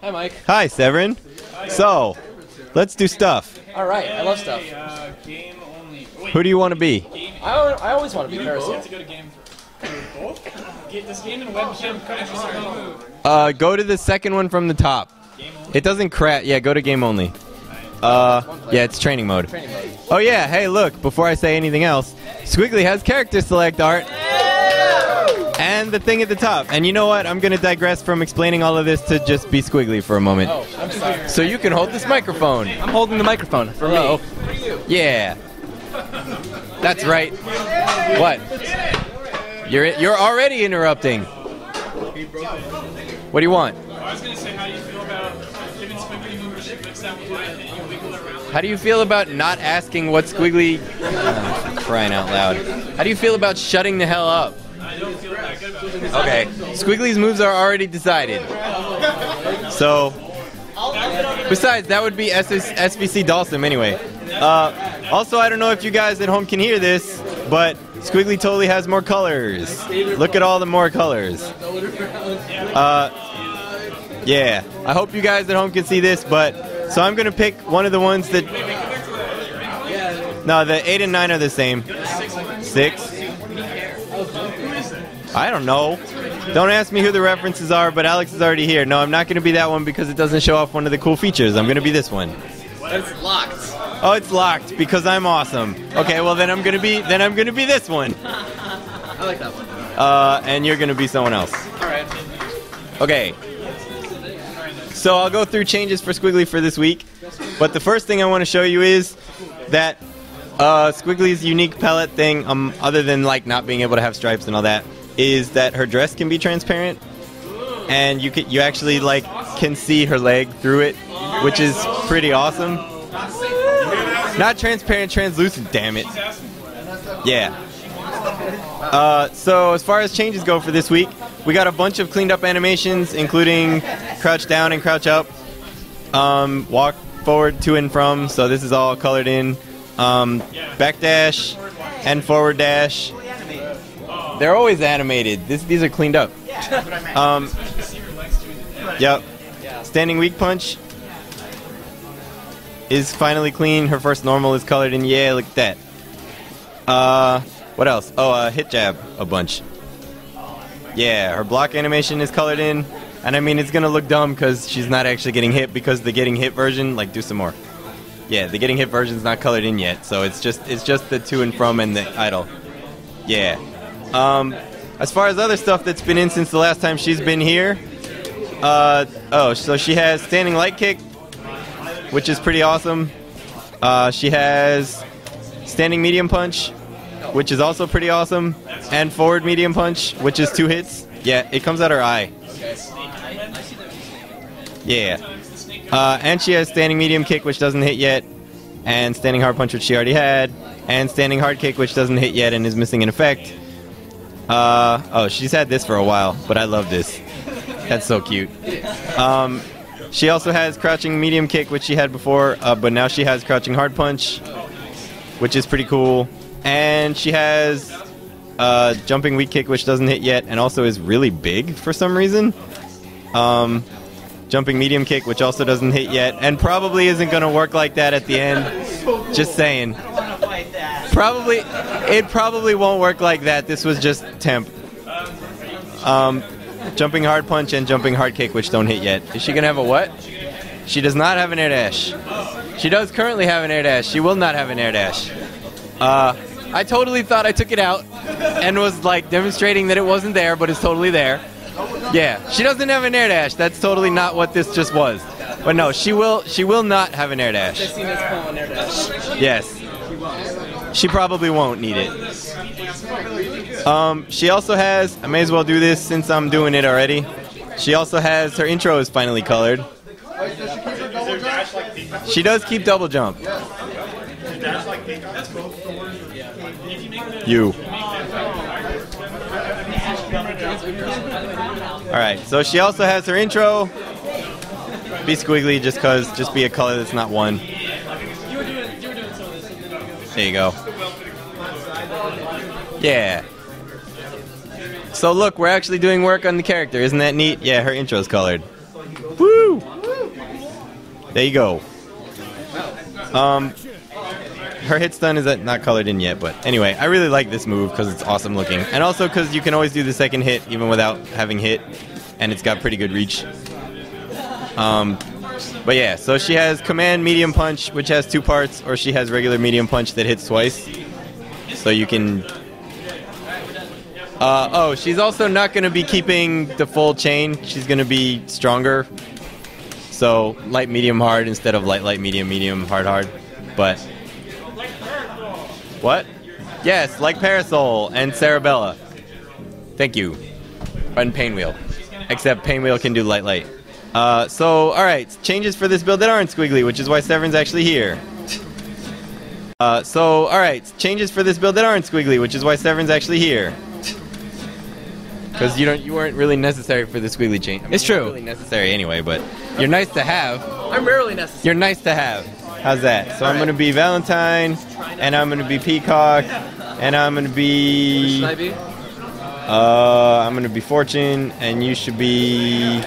Hi, Mike. Hi, Severin. So, let's do stuff. All right, I love stuff. Game only. Who do you want to be? I always want to be Parasol. To go to game for both? Get this game and webcam crash. Go to the second one from the top. It doesn't crash. Yeah, go to game only. Yeah, it's training mode. Oh yeah, hey look, before I say anything else, Squigly has character select art. And the thing at the top. And you know what? I'm going to digress from explaining all of this to just be Squigly for a moment. Oh, I'm sorry. So you can hold this microphone. I'm holding the microphone for me. Yeah. That's right. What? You're already interrupting. What do you want? I was going to say, how do you feel about giving Squigly movers mixed out with life and you wiggle around? How do you feel about not asking what Squigly... crying out loud. How do you feel about shutting the hell up? I don't feel that good about it. Okay. Squigly's moves are already decided. So... Besides, that would be SVC Dalsum anyway. Also, I don't know if you guys at home can hear this, but Squigly totally has more colors. Look at all the more colors. Yeah. I hope you guys at home can see this, but... So I'm going to pick one of the ones that... No, the 8 and 9 are the same. 6? I don't know. Don't ask me who the references are, but Alex is already here. No, I'm not going to be that one because it doesn't show off one of the cool features. I'm going to be this one. It's locked. Oh, it's locked because I'm awesome. Okay, well then I'm going to be this one. I like that one. And you're going to be someone else. All right. Okay. So I'll go through changes for Squigly for this week. But the first thing I want to show you is that Squigly's unique palette thing, other than like not being able to have stripes and all that, is that her dress can be transparent, and you actually like can see her leg through it, which is pretty awesome. Not transparent, translucent, damn it. Yeah. So as far as changes go for this week, we got a bunch of cleaned up animations, including crouch down and crouch up, walk forward to and from, so this is all colored in, back dash and forward dash. They're always animated. These are cleaned up. Yep. Standing weak punch is finally clean. Her first normal is colored in. Yeah, look at that. What else? Oh, hit jab a bunch. Yeah, her block animation is colored in. And I mean, it's going to look dumb because she's not actually getting hit, because the getting hit version, like, do some more. Yeah, the getting hit version's not colored in yet, so it's just the to and from and the idle. Yeah. As far as other stuff that's been in since the last time she's been here, so she has standing light kick, which is pretty awesome. She has standing medium punch, which is also pretty awesome, and forward medium punch, which is 2 hits. Yeah, it comes out her eye. Yeah. And she has standing medium kick, which doesn't hit yet, and standing hard punch, which she already had, and standing hard kick, which doesn't hit yet and is missing an effect. Oh, she's had this for a while, but I love this. That's so cute. She also has crouching medium kick, which she had before, but now she has crouching hard punch, which is pretty cool. And she has jumping weak kick, which doesn't hit yet, and also is really big for some reason. Jumping medium kick, which also doesn't hit yet, and probably isn't going to work like that at the end. Just saying. It probably won't work like that. This was just temp. Jumping hard punch and jumping hard kick, which don't hit yet. Is she going to have a what? She does not have an air dash. She does currently have an air dash. She will not have an air dash. I totally thought I took it out and was like demonstrating that it wasn't there, but it's totally there. Yeah, she doesn't have an air dash. That's totally not what this just was. But no, she will not have an air dash. Yes. She probably won't need it. She also has, I may as well do this since I'm doing it already. She also has, her intro is finally colored. She does keep double jump. You. Alright, so she also has her intro. Be Squigly just be a color that's not one. There you go. Yeah. So look, we're actually doing work on the character. Isn't that neat? Yeah, her intro's colored. Woo! Woo! There you go. Her hit stun is not colored in yet, but anyway, I really like this move because it's awesome looking. And also because you can always do the second hit even without having hit, and it's got pretty good reach. But yeah, so she has command medium punch, which has 2 parts, or she has regular medium punch that hits twice. So you can... oh, she's also not going to be keeping the full chain. She's going to be stronger. So light, medium, hard instead of light, light, medium, medium, hard, hard. But... What? Yes, like Parasol and Cerebella. Thank you. And Painwheel. Except Painwheel can do light, light. So, alright, changes for this build that aren't Squigly, which is why Severin's actually here. So, alright, changes for this build that aren't Squigly, which is why Severin's actually here. Because you weren't really necessary for the Squigly chain. I mean, It's true. You're really necessary anyway, but you're nice to have. I'm rarely necessary. You're nice to have. How's that? So I'm going to be Valentine, and I'm going to be Peacock, and I'm going to be... Should I be? I'm going to be Fortune, and you should be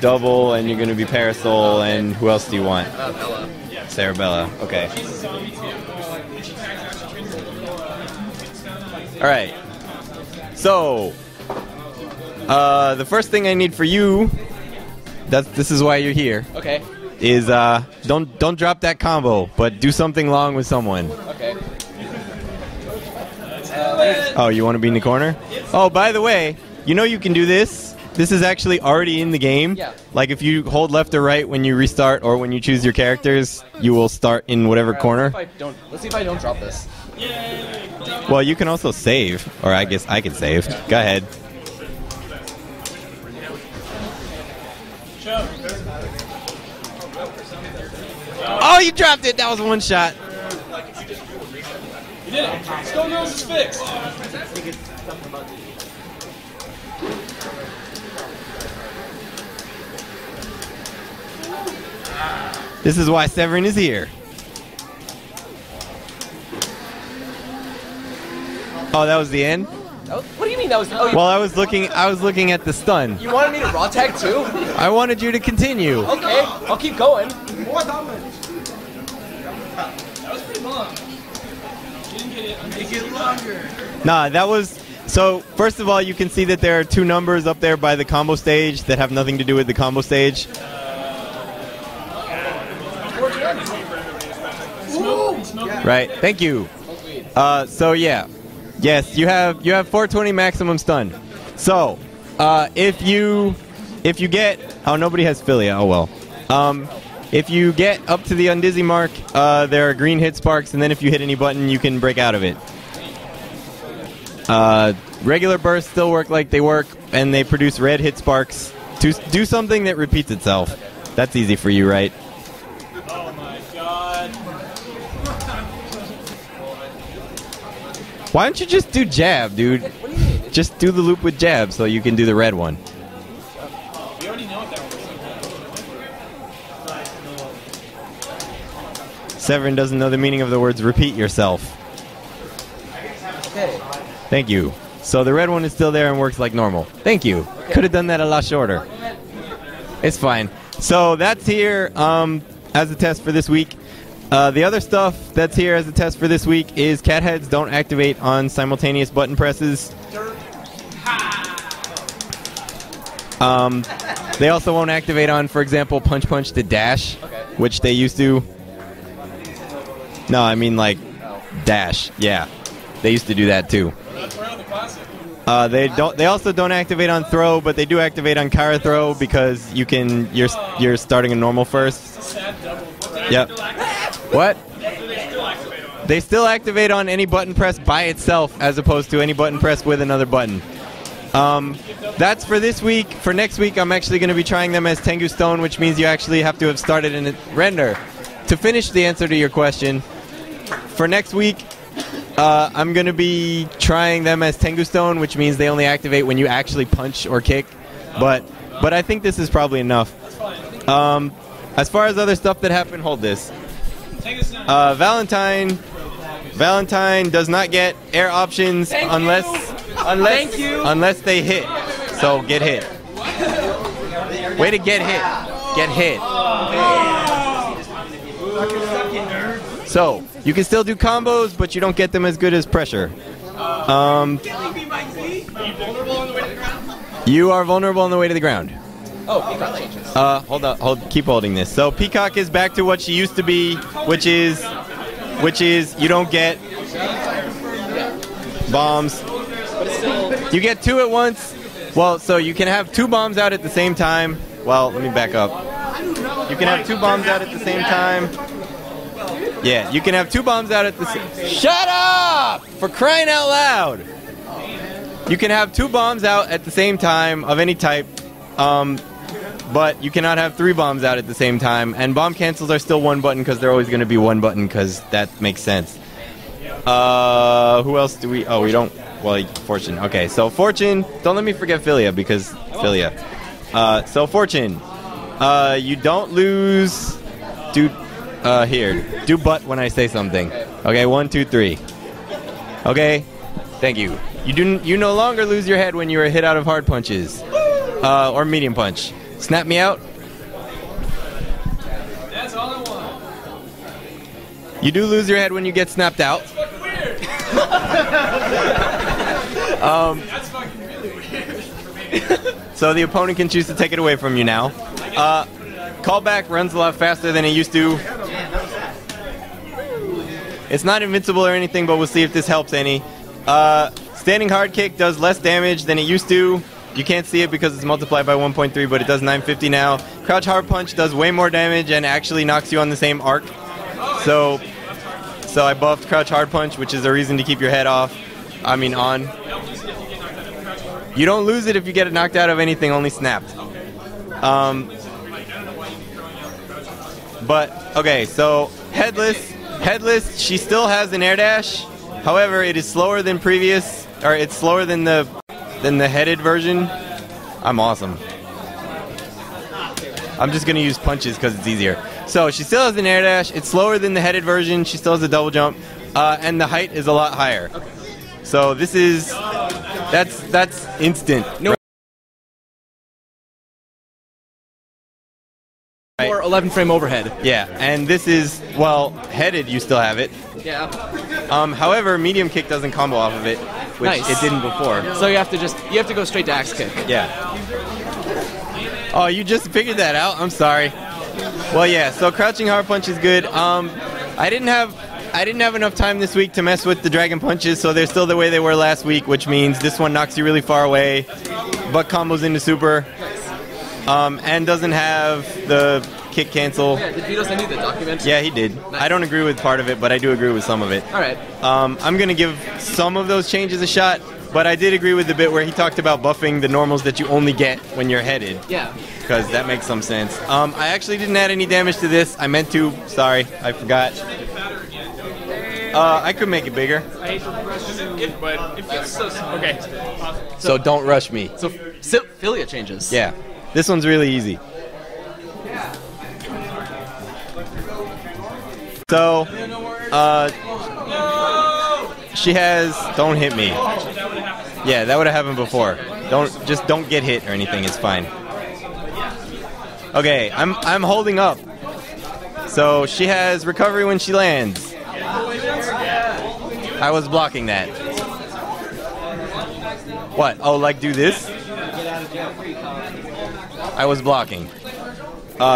Double, and you're going to be Parasol, and who else do you want? Bella. Cerebella. Okay. Alright. So, the first thing I need for you, this is why you're here, Okay. is don't drop that combo, but do something long with someone. Okay. Oh, you want to be in the corner? Oh, by the way, you know you can do this. This is actually already in the game. Yeah. Like if you hold left or right when you restart or when you choose your characters, you will start in whatever corner. Let's see if I don't drop this. Well, you can also save, or I guess I can save. Go ahead. Oh, you dropped it. That was one shot. You did it. Stone Nose is fixed. This is why Severin is here. Oh, that was the end? What do you mean that was? Oh, Well, I was looking at the stun. you wanted me to raw tag too? I wanted you to continue. Okay, I'll keep going. That was pretty long. You didn't get it. Make it longer. Nah, that was... So, first of all, you can see that there are 2 numbers up there by the combo stage that have nothing to do with the combo stage. Right, thank you. So yeah. Yes, you have 420 maximum stun. So, if you get... Oh, nobody has Philia. Oh, well. If you get up to the Undizzy mark, there are green hit sparks, and then if you hit any button, you can break out of it. Regular bursts still work like they work, and they produce red hit sparks to do something that repeats itself. That's easy for you, right? Oh my god. Why don't you just do jab, dude? What do you mean? Just do the loop with jab so you can do the red one. We already know what that was. Severin doesn't know the meaning of the words repeat yourself. Okay. Thank you. So the red one is still there and works like normal. Thank you. Could have done that a lot shorter. It's fine. So that's here as a test for this week. The other stuff that's here as a test for this week is CatHeads don't activate on simultaneous button presses. They also won't activate on, for example, punch punch to dash, which they used to. No, I mean like dash. Yeah, they used to do that too. That's part of the classic. They also don't activate on throw, but they do activate on Kyra throw because you're starting a normal first. Sad double. Yep. What? They still activate on any button press by itself as opposed to any button press with another button. That's for this week. For next week, I'm actually going to be trying them as Tengu Stone, which means you actually have to have started in render. To finish the answer to your question, for next week, I'm going to be trying them as Tengu Stone, which means they only activate when you actually punch or kick. But I think this is probably enough. As far as other stuff that happened, hold this. Valentine does not get air options unless they hit. So get hit. Way to get hit. get hit. So, you can still do combos, but you don't get them as good as pressure. You are vulnerable on the way to the ground. Oh, Peacock changes. Keep holding this. So Peacock is back to what she used to be, which is you don't get bombs. You get 2 at once. Well, so you can have 2 bombs out at the same time. Well, let me back up. You can have 2 bombs out at the same time. Yeah, you can have 2 bombs out at the same... Shut up! For crying out loud! You can have 2 bombs out at the same time of any type, but you cannot have 3 bombs out at the same time. And bomb cancels are still 1 button because they're always going to be 1 button because that makes sense. Who else do we... Oh, we don't... Well, Fortune. Okay, so Fortune... Don't let me forget Philia because... Philia. So Fortune. You don't lose... Here. Do butt when I say something. Okay, 1, 2, 3. Okay? Thank you. You no longer lose your head when you are hit out of hard punches. Or medium punch. Snap me out. That's all I want. You do lose your head when you get snapped out. That's fucking weird. That's fucking really weird. So the opponent can choose to take it away from you now. Callback runs a lot faster than it used to. It's not invincible or anything, but we'll see if this helps any. Standing hard kick does less damage than it used to. You can't see it because it's multiplied by 1.3, but it does 950 now. Crouch hard punch does way more damage and actually knocks you on the same arc. So I buffed crouch hard punch, which is a reason to keep your head off. I mean on. You don't lose it if you get it knocked out of anything, only snapped. But okay, so headless, she still has an air dash. However, it is slower than previous, or it's slower than the headed version. I'm awesome. I'm just gonna use punches because it's easier. So she still has an air dash. It's slower than the headed version. She still has a double jump, and the height is a lot higher. So this is that's instant. No. Or 11 frame overhead. Yeah, and this is, well, headed, you still have it. Yeah. However, medium kick doesn't combo off of it, which Nice. it didn't before. So you have to go straight to axe kick. Yeah. Oh, you just figured that out? I'm sorry. Well, yeah, so crouching hard punch is good. I didn't have enough time this week to mess with the dragon punches, so they're still the way they were last week, which means this one knocks you really far away, but combos into super. And doesn't have the kick cancel. Yeah, did Vito send you the document? Yeah, he did. Nice. I don't agree with part of it, but I do agree with some of it. Alright. I'm going to give some of those changes a shot, but I did agree with the bit where he talked about buffing the normals that you only get when you're headed. Yeah. Because that makes some sense. I actually didn't add any damage to this. I meant to. Sorry, I forgot. I could make it bigger. I hate to rush it, but it feels so... Okay. So don't rush me. So Philia changes. Yeah. This one's really easy. So, she has, don't hit me. Yeah, that would have happened before. Don't get hit or anything, it's fine. Okay, I'm holding up. So she has recovery when she lands. I was blocking that. What? Oh, like do this? I was blocking.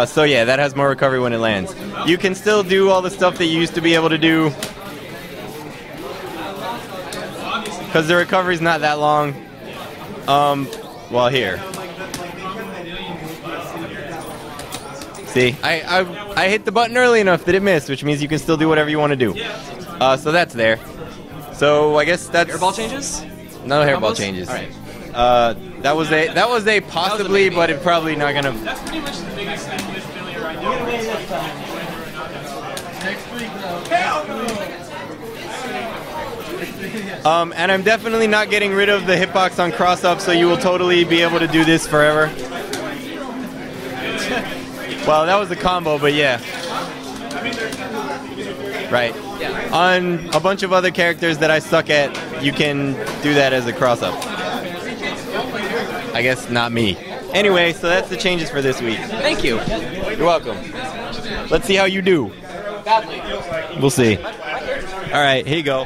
So yeah, that has more recovery when it lands. You can still do all the stuff that you used to be able to do, because the recovery's not that long. Well, here. See, I hit the button early enough that it missed, which means you can still do whatever you want to do. So that's there. So I guess that's... Airball changes? No hairball Combos? changes. Alright. That was a possibly, but it's probably not gonna. That's pretty much the biggest thing with Philly right now. And I'm definitely not getting rid of the hitbox on cross up, so you will totally be able to do this forever. Well, that was a combo, but yeah. Right. Yeah. On a bunch of other characters that I suck at, you can do that as a cross up. I guess not me. Anyway, so that's the changes for this week. Thank you. You're welcome. Let's see how you do. Badly. We'll see. All right, here you go.